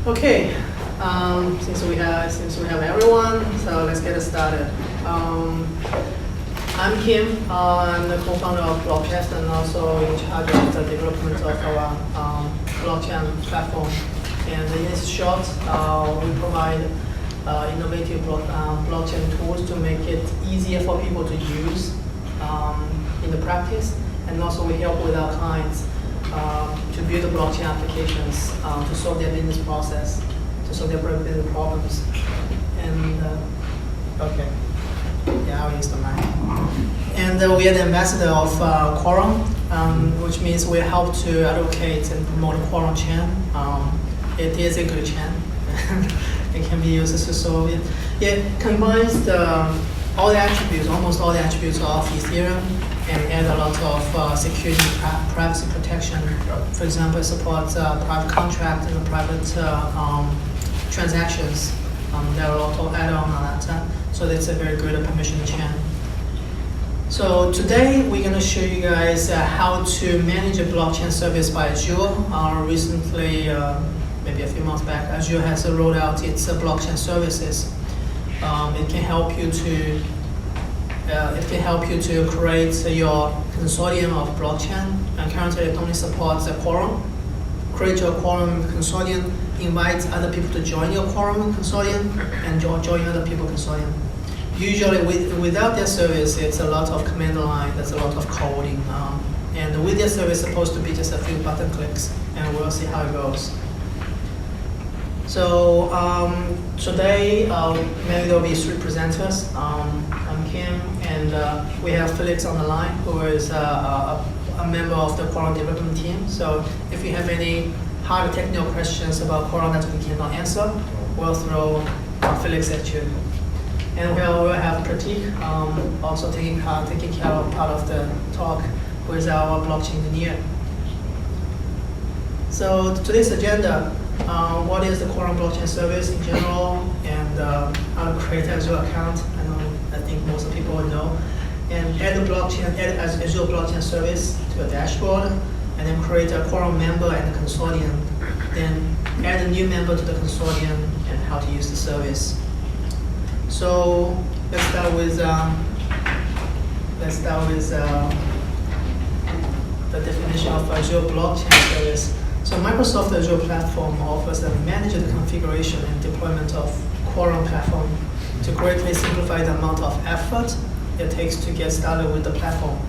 Okay, since we have everyone, so let's get started. I'm Kim. I'm the co-founder of BlockTEST and also in charge of the development of our blockchain platform. And in this short, we provide innovative blockchain tools to make it easier for people to use in the practice, and also we help with our clients to build the blockchain applications to solve their business process, to solve their business problems. And okay, yeah, I'll use the mic. And we are the ambassador of Quorum, which means we help to advocate and promote the Quorum chain. It is a good chain. It can be used to solve it. It combines all the attributes, almost all the attributes of Ethereum, and add a lot of security, privacy protection. For example, it supports private contract and private transactions. There are a lot of add-on on that, so that's a very good permission chain. So today we're going to show you guys how to manage a blockchain service by Azure. Recently, maybe a few months back, Azure has rolled out its blockchain services. It can help you to create your consortium of blockchain. And currently, it only supports a Quorum. Create your Quorum consortium, invite other people to join your Quorum consortium, and join other people's consortium. Usually, without their service, it's a lot of command line. There's a lot of coding, and with their service, it's supposed to be just a few button clicks, and we'll see how it goes. So today, maybe there will be three presenters. I'm Kim, and we have Felix on the line, who is a member of the Quorum development team. So if you have any hard technical questions about Quorum that we cannot answer, we'll throw Felix at you. And we'll have Pratik also taking care of part of the talk, who is our blockchain engineer. So today's agenda. What is the Quorum blockchain service in general, and how to create an Azure account. I think most of people know. And add Azure blockchain service to a dashboard, and then create a Quorum member and a consortium. Then add a new member to the consortium and how to use the service. So let's start with the definition of Azure blockchain service. So Microsoft Azure platform offers a managed configuration and deployment of Quorum platform to greatly simplify the amount of effort it takes to get started with the platform.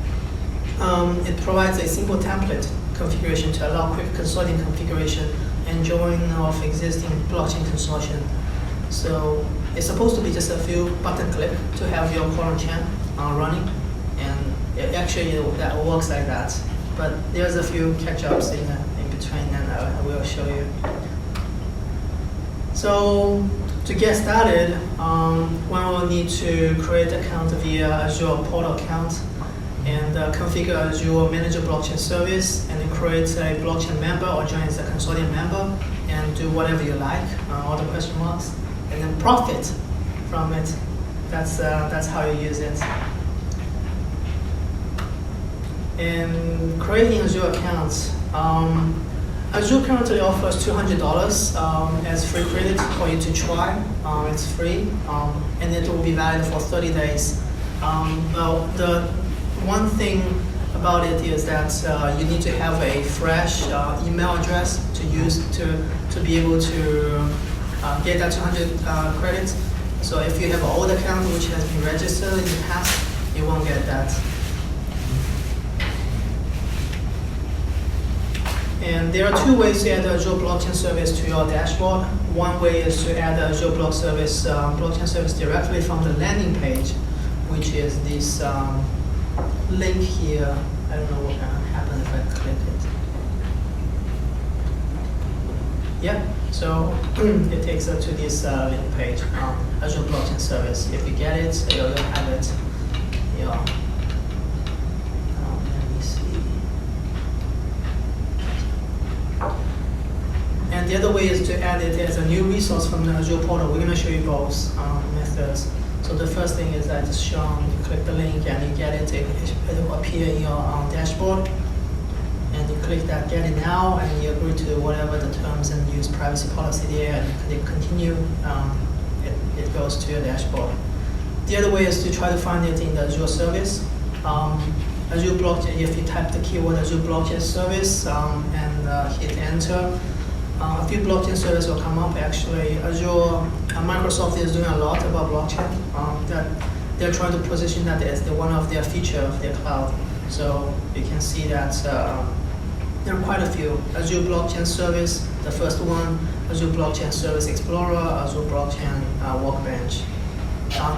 It provides a simple template configuration to allow quick consortium configuration and join of existing blockchain consortium. So it's supposed to be just a few button click to have your Quorum chain running, and actually that works like that. But there's a few catch-ups in between, and I will show you. So to get started, one will need to create an account via Azure portal account and configure Azure Manager Blockchain Service, and then create a blockchain member or join as a consortium member and do whatever you like, all the question marks, and then profit from it. That's how you use it. And creating Azure accounts. Azure currently offers $200 as free credit for you to try. It's free, and it will be valid for 30 days. Well, the one thing about it is that you need to have a fresh email address to use to be able to get that 200 credits. So if you have an old account which has been registered in the past, you won't get that. And there are two ways to add the Azure blockchain service to your dashboard. One way is to add the Azure blockchain service directly from the landing page, which is this link here. I don't know what can happen if I click it. Yeah, so it takes us to this link page, Azure blockchain service. If you get it, you'll have it. Yeah. And the other way is to add it as a new resource from the Azure portal. We're going to show you both methods. So the first thing is that it's shown, you click the link and you get it, it will appear in your dashboard. And you click that Get It Now, and you agree to whatever the terms and use privacy policy there, and you click Continue. It goes to your dashboard. The other way is to try to find it in the Azure service. Azure blockchain, if you type the keyword Azure blockchain service and hit enter, a few blockchain services will come up. Actually, Azure, Microsoft is doing a lot about blockchain. That they're trying to position that as one of their feature of their cloud. So you can see that there are quite a few. Azure Blockchain Service, the first one, Azure Blockchain Service Explorer, Azure Blockchain Workbench.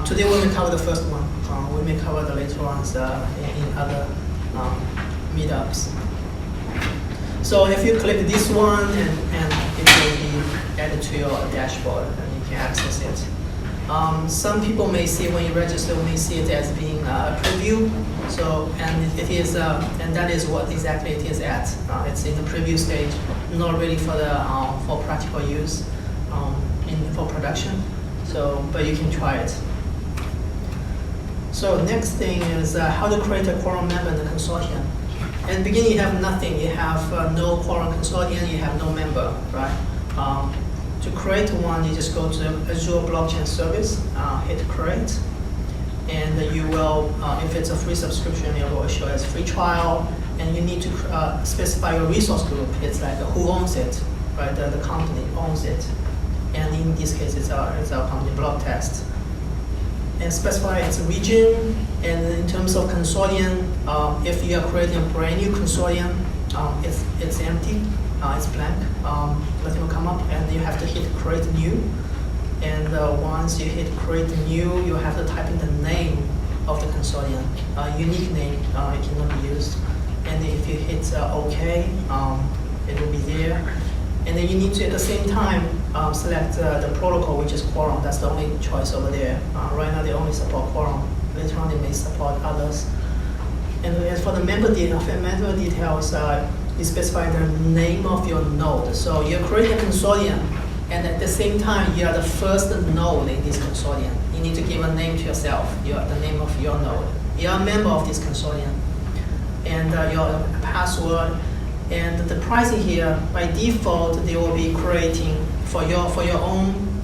Today we may cover the first one. We may cover the later ones in other meetups. So if you click this one, and it will be added to your dashboard, and you can access it. Some people may see, when you register, may see it as being a preview. So, and it is, and that is what exactly it is at. It's in the preview stage, not ready for the for practical use, for production. So, but you can try it. So next thing is how to create a Quorum member in the consortium. In the beginning, you have nothing. You have no Quorum consortium. You have no member, right? To create one, you just go to Azure Blockchain Service, hit Create, and you will, if it's a free subscription, it will show as free trial, and you need to specify your resource group. It's like who owns it, right? The company owns it, and in this case, it's our company, BlockTEST. And specify its region, and in terms of consortium, if you are creating a brand new consortium, it's empty. It's blank, nothing will come up, and you have to hit create new. And once you hit create new, you have to type in the name of the consortium, unique name, it cannot be used. And if you hit OK, it will be there. And then you need to, at the same time, select the protocol, which is Quorum. That's the only choice over there. Right now, they only support Quorum. Later on, they may support others. And as for the member details, you specify the name of your node. So you're creating a consortium, and at the same time, you are the first node in this consortium. You need to give a name to yourself, the name of your node. You're a member of this consortium, and your password, and the pricing here, by default, they will be creating for your own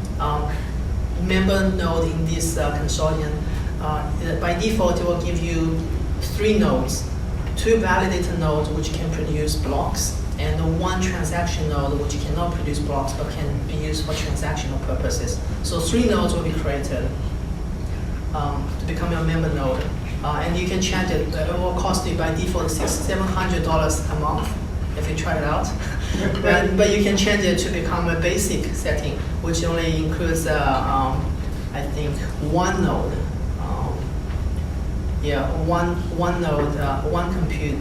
member node in this consortium. By default, it will give you 3 nodes. 2 validator nodes which can produce blocks, and 1 transaction node which cannot produce blocks but can be used for transactional purposes. So 3 nodes will be created to become your member node. And you can change it. It will cost you by default $700 a month if you try it out. but you can change it to become a basic setting, which only includes, I think, 1 node. One node, 1 compute.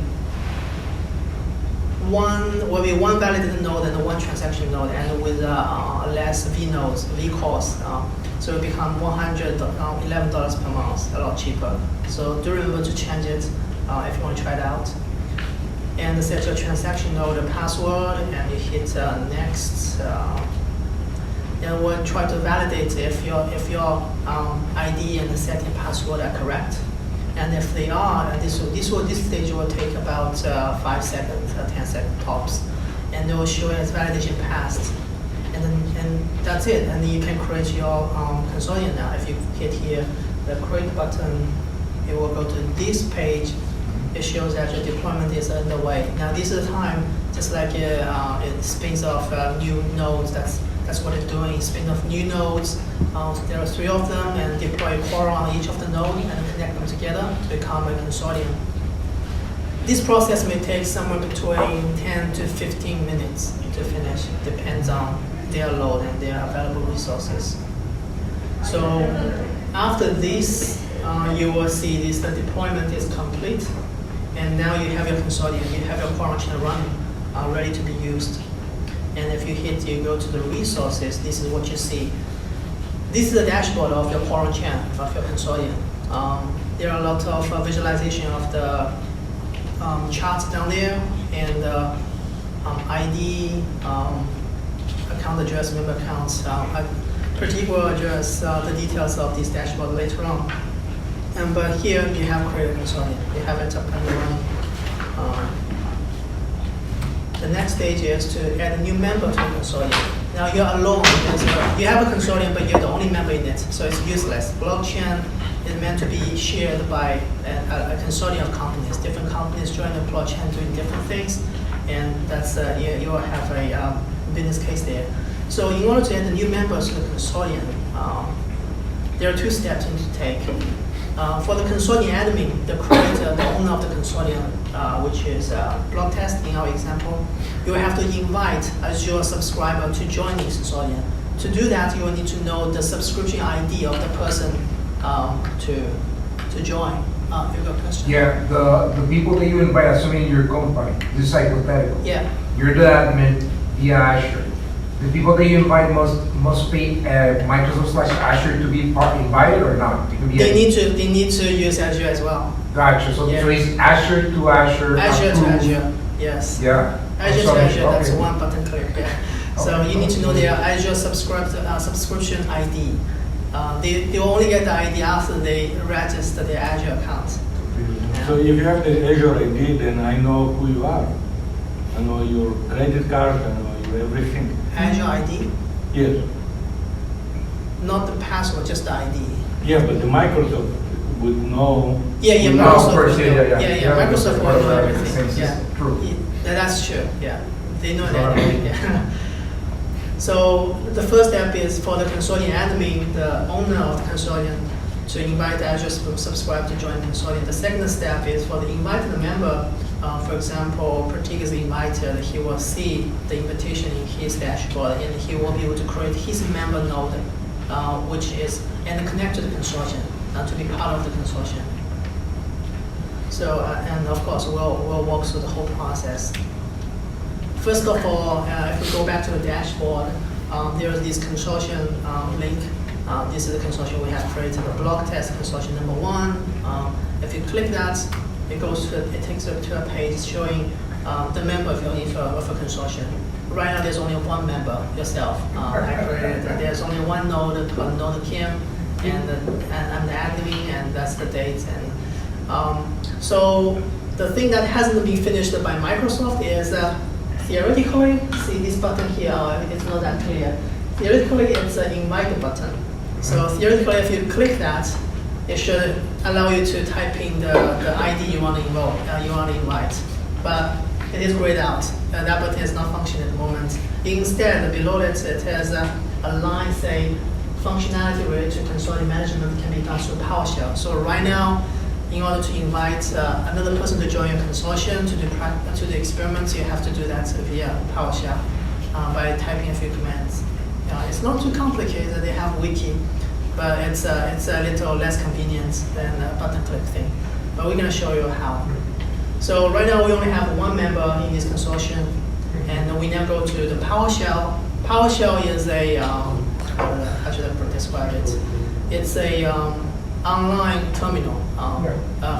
One will be 1 validated node and 1 transaction node, and with less V calls. So it become $111 per month, a lot cheaper. So do remember to change it if you want to try it out. And set your transaction node password, and you hit next. And we'll try to validate if your ID and the setting password are correct. And if they are, this stage will take about 5 seconds, 10 seconds tops, and it will show as validation passed. And that's it. And then you can create your consortium now. If you hit here the create button, it will go to this page. It shows that your deployment is underway. Now this is the time, just like it spins off new nodes. That's what it's doing. It spins off new nodes. There are 3 of them, and deploy Quorum on each of the nodes and connect them together to become a consortium. This process may take somewhere between 10 to 15 minutes to finish. Depends on their load and their available resources. So after this, you will see this, the deployment is complete. And now you have your consortium, you have your Quorum chain running, ready to be used. And if you go to the resources, this is what you see. This is the dashboard of your Quorum chain, of your consortium. There are a lot of visualization of the charts down there, and ID, account address, member accounts. Particular address the details of this dashboard later on. But here you have created a consortium. You have it up and running. the next stage is to add a new member to the consortium. Now you're alone. You have a consortium, but you're the only member in it, so it's useless. Blockchain is meant to be shared by a consortium of companies. Different companies join the blockchain doing different things, and that's you will have a business case there. So in order to add the new members to the consortium, there are two steps you need to take. For the consortium admin, the creator, the owner of the consortium, which is BlockTEST in our example, you will have to invite Azure subscriber to join the consortium. To do that, you will need to know the subscription ID of the person to join. You got a question? Yeah, the people that you invite, assuming your company, this is hypothetical. Yeah. You're the admin via Azure. The people that you invite must pay Microsoft/Azure to be invited or not? It could be They need to use Azure as well. Gotcha. So, Yeah. so it's Azure to Azure. Azure to approved. Azure. Yes. Yeah. Azure to Azure. That's one button click. Yeah. So Okay. you need to know their Azure subscription ID. They will only get the ID after they register their Azure account. So if you have the Azure ID, then I know who you are. I know your credit card, I know your everything. Azure ID, Yes. not the password, just the ID. Yeah, but the Microsoft would know. Yeah, No, Microsoft of course, will yeah, know. yeah. Yeah, Microsoft will know Same everything. Yeah. system. True. That's true. Yeah, they know that. Yeah. So the first step is for the consortium admin, the owner of the consortium, to invite Azure subscriber to join the consortium. The second step is for the invited member. For example, Pratik is invited. He will see the invitation in his dashboard, and he will be able to create his member node, which is and connect to the consortium to be part of the consortium. So, and of course, we'll walk through the whole process. First of all, if we go back to the dashboard, there is this consortium link. This is the consortium we have created, the BlockTEST consortium number 1. If you click that, it takes you to a page showing the member of a consortium. Right now, there's only one member, yourself. I created. There's only one node called Node Kim, and I'm the admin, and that's the date. And so the thing that hasn't been finished by Microsoft is theoretically, see this button here, it's not that clear. Theoretically, it's an invite button. So theoretically, if you click that, it should allow you to type in the ID you want to invite. But it is grayed out. That button is not functioning at the moment. Instead, below it has a line saying functionality related to consortium management can be done through PowerShell. So right now, in order to invite another person to join your consortium to the experiments, you have to do that via PowerShell by typing a few commands. It's not too complicated. They have wiki, but it's a little less convenient than a button click thing. But we're going to show you how. So right now we only have one member in this consortium, and we now go to the PowerShell. PowerShell is a how should I describe it? It's a online terminal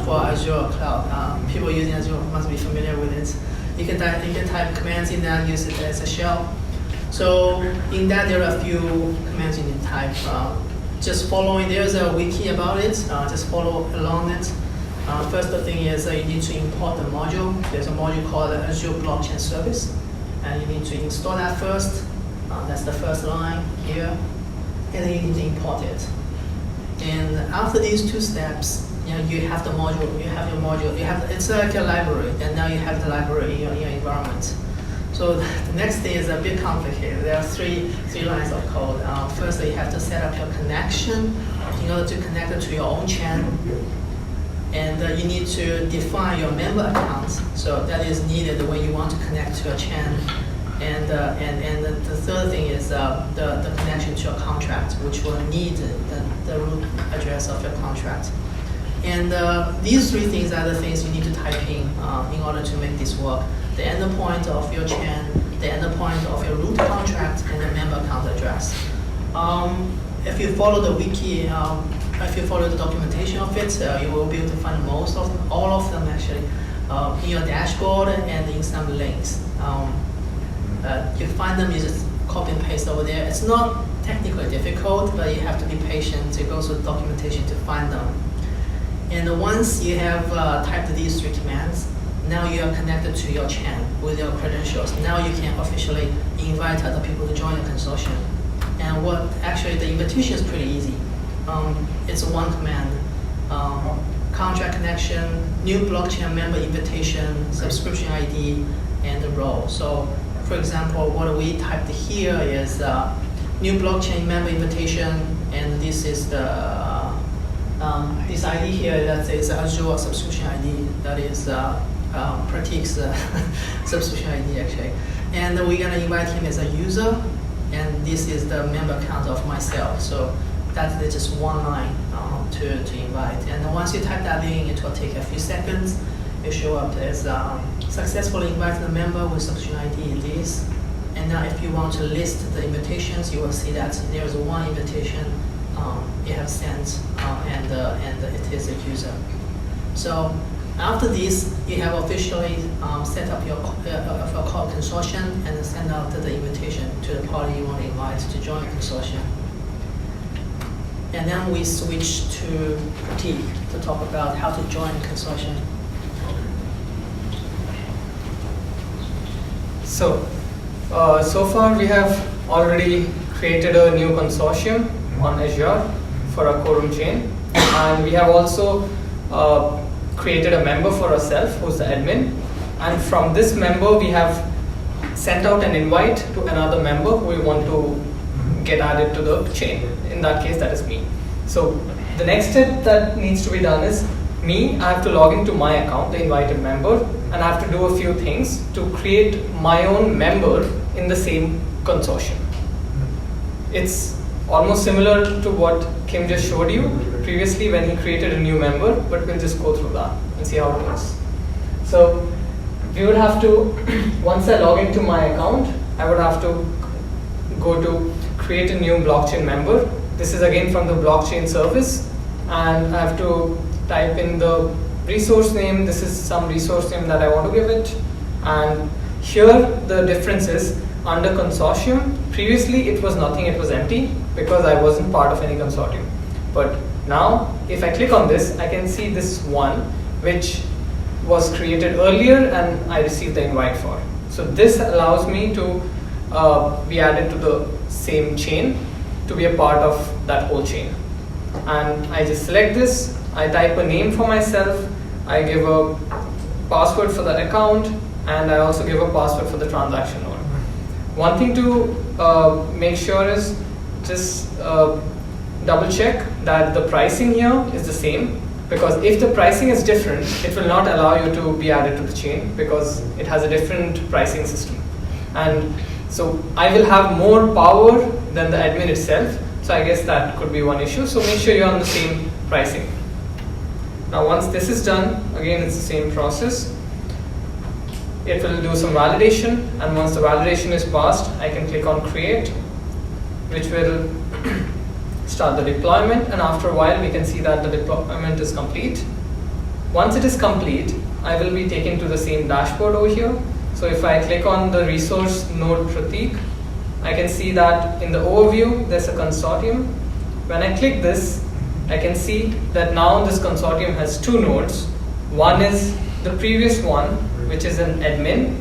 for Azure Cloud. People using Azure must be familiar with it. You can type commands in that, use it as a shell. So in that there are a few commands you can type. Just following, there's a wiki about it. Just follow along it. First thing is you need to import the module. There's a module called Azure Blockchain Service, and you need to install that first. That's the first line here, and then you need to import it. And after these two steps, you have the module. You have your module. It's like a library, and now you have the library in your environment. So the next thing is a bit complicated. There are three lines of code. Firstly, you have to set up your connection in order to connect it to your own chain. And you need to define your member account. So that is needed when you want to connect to a chain. And the third thing is the connection to a contract, which will need the root address of your contract. And these three things are the things you need to type in order to make this work. The endpoint of your chain, the endpoint of your root contract, and the member account address. If you follow the wiki, if you follow the documentation of it, you will be able to find all of them actually, in your dashboard and in some links. You find them, you just copy and paste over there. It's not technically difficult, but you have to be patient to go through the documentation to find them. And once you have typed these three commands, now you are connected to your chain with your credentials. Now you can officially invite other people to join your consortium. And actually the invitation is pretty easy. It's one command. Contract connection, new blockchain member invitation, subscription ID, and the role. So, for example, what we typed here is new blockchain member invitation, and this is the this ID here that is Azure subscription ID. That is Pratik's subscription ID actually. And we're gonna invite him as a user, and this is the member account of myself. So that's just one line to invite. And then once you type that in, it will take a few seconds. It show up as successfully invited a member with subscription ID this. And now if you want to list the invitations, you will see that there's one invitation you have sent, and it is a user. So after this, you have officially set up your consortium and send out the invitation to the party you want to invite to join the consortium. And then we switch to T to talk about how to join the consortium. So, so far we have already created a new consortium on Azure for our Quorum chain, and we have also created a member for ourselves who's the admin, and from this member we have sent out an invite to another member who we want to get added to the chain. In that case, that is me. So the next step that needs to be done is I have to log into my account, the invited member, and I have to do a few things to create my own member in the same consortium. It's almost similar to what Kim just showed you previously when he created a new member, but we'll just go through that and see how it works. So we would have to, once I log into my account, I would have to go to create a new blockchain member. This is again from the blockchain service, and I have to type in the resource name. This is some resource name that I want to give it. And here the difference is under consortium. Previously it was nothing, it was empty because I wasn't part of any consortium. But now if I click on this, I can see this one which was created earlier and I received the invite for. So this allows me to be added to the same chain, to be a part of that whole chain. And I just select this, I type a name for myself, I give a password for the account, and I also give a password for the transaction node. One thing to make sure is just double check that the pricing here is the same, because if the pricing is different, it will not allow you to be added to the chain because it has a different pricing system. And so I will have more power than the admin itself, so I guess that could be one issue. So make sure you're on the same pricing. Now once this is done, again it's the same process. It will do some validation, and once the validation is passed, I can click on create, which will start the deployment, and after a while we can see that the deployment is complete. Once it is complete, I will be taken to the same dashboard over here. So if I click on the resource node Pratik, I can see that in the overview there's a consortium. When I click this, I can see that now this consortium has two nodes. One is the previous one, which is an admin,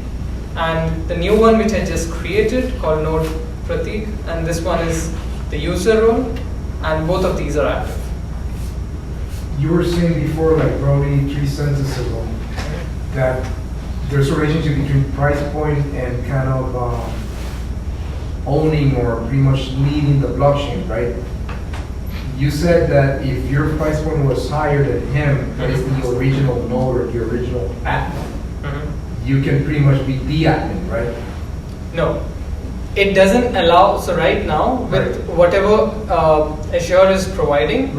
and the new one which I just created called node Pratik, and this one is the user role, and both of these are active. You were saying before, like probably 3 sentences ago, that there's a relationship between price point and kind of owning or pretty much leading the blockchain, right? You said that if your price point was higher than him, that is the original node or the original admin, you can pretty much be the admin, right? No, it doesn't allow. So right now, with whatever Azure is providing,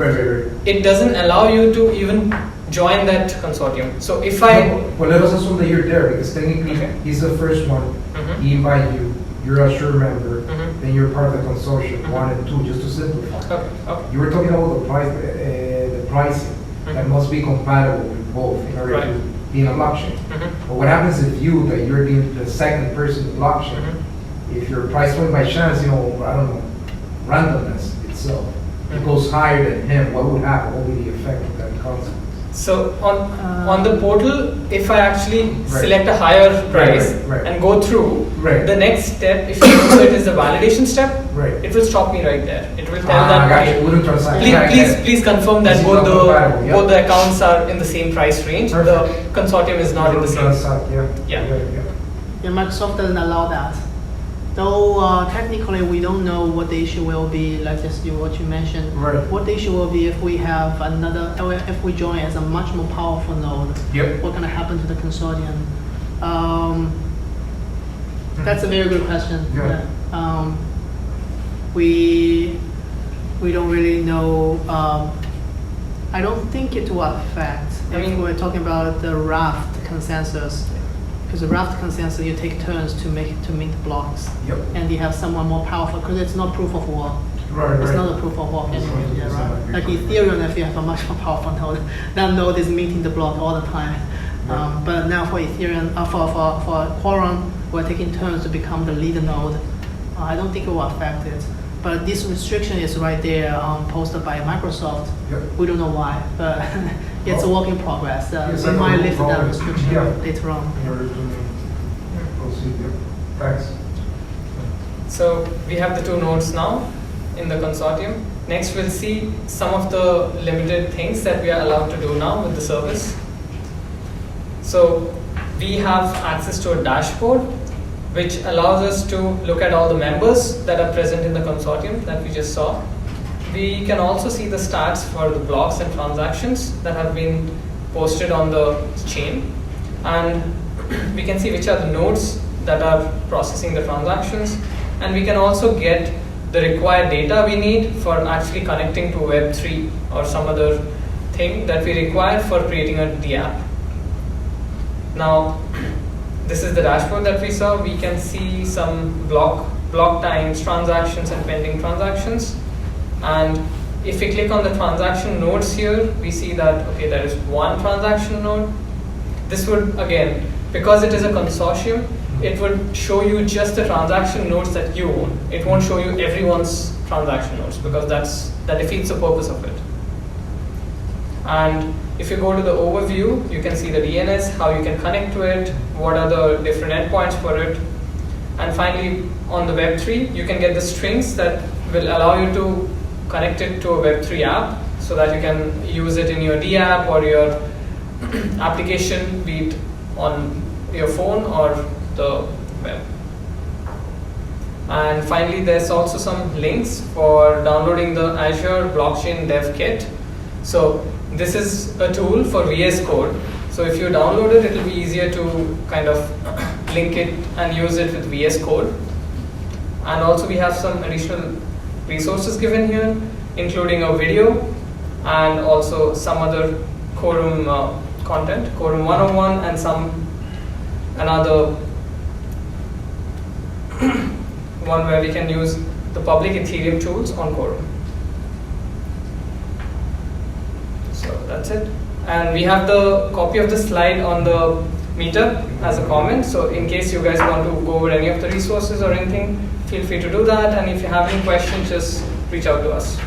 it doesn't allow you to even join that consortium. So if well, let us assume that you're there, because technically he's the first one. He invited you. You're a Azure member. Then you're part of the consortium 1 and 2, just to simplify. You were talking about the pricing that must be compatible with both in order to be in a blockchain. But what happens if that you're the second person in the blockchain? If your price point by chance, I don't know, randomness itself, it goes higher than him, what would happen? What would be the effect of that concept? So on the portal, if I actually Right. select a higher price right. and go through, Right. the next step, if you know it is the validation step, Right. it will stop me right there. It will tell Ah, that, gotcha. It wouldn't transact. please confirm that This is both not compatible, yeah. both the accounts are in the same price range. Perfect. The consortium is not in the same. Yeah. Yeah. Yeah, Microsoft doesn't allow that. Though technically we don't know what the issue will be, like just what you mentioned. Right. What the issue will be if we have if we join as a much more powerful node. Yep. What gonna happen to the consortium? That's a very good question. Yeah. We don't really know. I don't think it will affect. I mean, we're talking about the raft consensus. Because the raft consensus, you take turns to mint blocks, Yep. and you have someone more powerful. Because it's not proof of work. Right. It's right. not a proof of work anyway, It's yeah, not right? a Like proof of work. Ethereum, if you have a much more powerful node, that node is minting the block all the time. Right. But now for Ethereum, for Quorum, we're taking turns to become the lead node. I don't think it will affect it. But this restriction is right there, posted by Microsoft. Yep. We don't know why, but it's a work in progress. Yes, We I might know. lift that restriction Yeah. later on. In order to proceed, yeah. Thanks. So we have the two nodes now in the consortium. Next, we'll see some of the limited things that we are allowed to do now with the service. So we have access to a dashboard which allows us to look at all the members that are present in the consortium that we just saw. We can also see the stats for the blocks and transactions that have been posted on the chain. And we can see which are the nodes that are processing the transactions. And we can also get the required data we need for actually connecting to Web3 or some other thing that we require for creating a DApp. Now, this is the dashboard that we saw. We can see some block times, transactions, and pending transactions. And if we click on the transaction nodes here, we see that, okay, there is one transaction node. This would, again, because it is a consortium, it would show you just the transaction nodes that you own. It won't show you everyone's transaction nodes because that defeats the purpose of it. And if you go to the overview, you can see the DNS, how you can connect to it, what are the different endpoints for it. And finally, on the Web3, you can get the strings that will allow you to connect it to a Web3 app so that you can use it in your DApp or your application, be it on your phone or the web. And finally, there's also some links for downloading the Azure Blockchain Dev Kit. So this is a tool for VS Code. So if you download it, it'll be easier to kind of link it and use it with VS Code. And also we have some additional resources given here, including a video and also some other Quorum content, Quorum 101 and another one where we can use the public Ethereum tools on Quorum. So that's it. And we have the copy of the slide on the meetup as a comment. So in case you guys want to go over any of the resources or anything, feel free to do that. And if you have any questions, just reach out to us.